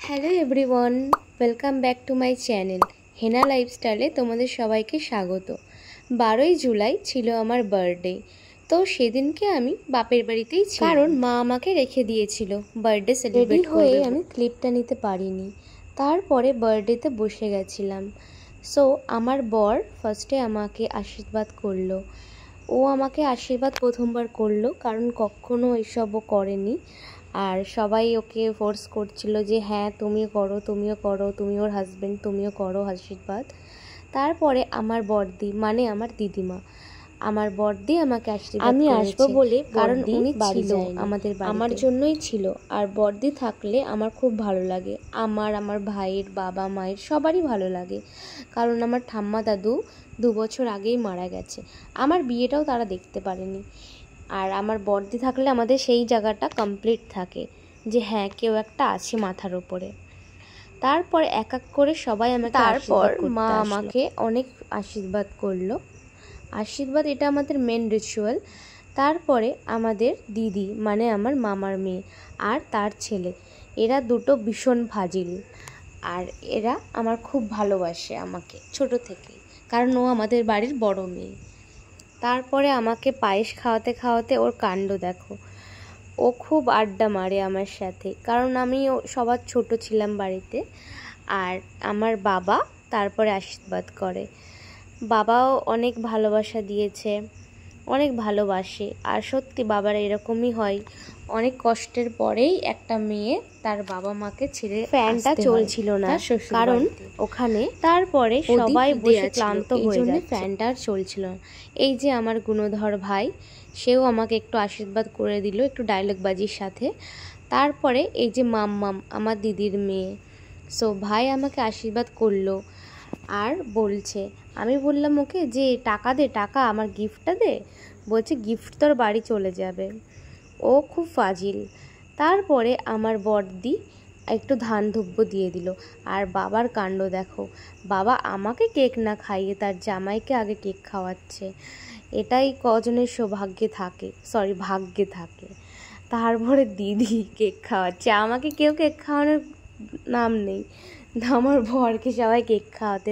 Hello everyone, welcome back to my channel Hena লাইফস্টাইলে তোমাদের সবাইকে স্বাগত। 12ই জুলাই ছিল আমার বার্থডে। তো সেদিনকে আমি বাপের বাড়িতেই ছিলাম, কারণ মা আমাকে রেখে দিয়েছিল বার্থডে সেলিব্রেট হয়ে আমি ক্লিপটা নিতে পারিনি। তারপরে বার্থডেতে বসে গেছিলাম। সো আমার বর ফার্স্টে আমাকে আশীর্বাদ করলো। ও আমাকে আশীর্বাদ প্রথমবার করলো, কারণ কখনো এসবও করেনি। আর সবাই ওকে ফোর্স করছিল যে হ্যাঁ তুমিও করো, তুমিও করো, তুমি ওর হাজব্যান্ড, তুমিও করো আশীর্বাদ। তারপরে আমার বড়দি মানে আমার দিদিমা, আমার বড়দি আমাকে আশীর্বাদ আমি আসবো বলে, কারণ উনি ছিল আমাদের বাড়িতে, আমার জন্যই ছিল। আর বড়দি থাকলে আমার খুব ভালো লাগে, আমার ভাইয়ের বাবা মায়ের সবারই ভালো লাগে, কারণ আমার ঠাম্মা দাদু 2 বছর আগেই মারা গেছে। আমার বিয়েটাও তারা দেখতে পারেনি। আর আমার বড়দি থাকলে আমাদের সেই জায়গাটা কমপ্লিট থাকে যে হ্যাঁ কেউ একটা আছে মাথার উপরে। তারপর এক এক করে সবাই আমাকে তারপর মা আমাকে অনেক আশীর্বাদ করলো। আশীর্বাদ এটা আমাদের মেন রিচুয়াল। তারপরে আমাদের দিদি মানে আমার মামার মেয়ে আর তার ছেলে, এরা দুটো ভীষণ ফাজিল। আর এরা আমার খুব ভালোবাসে আমাকে ছোট থেকেই, কারণ ও আমাদের বাড়ির বড় মেয়ে। তারপরে আমাকে পায়েস খাওয়াতে খাওয়াতে ওর কাণ্ড দেখো, ও খুব আড্ডা মারে আমার সাথে, কারণ আমি সবার ছোট ছিলাম বাড়িতে। আর আমার বাবা তারপরে আশীর্বাদ করে। বাবাও অনেক ভালোবাসা দিয়েছে, অনেক ভালোবাসে। আর সত্যি বাবার এরকমই হয়, অনেক কষ্টের পরেই একটা মেয়ে তার বাবা মাকে ছেড়ে, ফ্যানটা চলছিল না কারণ ওখানে, তারপরে সবাই বসে ক্লান্ত হয়ে যায়, ফ্যানটা আর চলছিল না। এই যে আমার গুণধর ভাই, সেও আমাকে একটু আশীর্বাদ করে দিল একটু ডায়লগবাজির সাথে। তারপরে এই যে মাম্মাম আমার দিদির মেয়ে, সো ভাই আমাকে আশীর্বাদ করলো আর বলছে, আমি বললাম ওকে যে টাকা দে, টাকা আমার গিফটটা দে। বলছে গিফট তোর বাড়ি চলে যাবে। ও খুব ফাজিল। তারপরে আমার বড়দি একটু ধান ধুব্য দিয়ে দিল। আর বাবার কাণ্ড দেখো, বাবা আমাকে কেক না খাইয়ে তার জামাইকে আগে কেক খাওয়াচ্ছে। এটাই কজনের সৌভাগ্যে থাকে, ভাগ্যে থাকে। তারপরে দিদি কেক খাওয়াচ্ছে, আমাকে কেউ কেক খাওয়ানোর নাম নেই, আমার বরকে সবাই কেক খাওয়াতে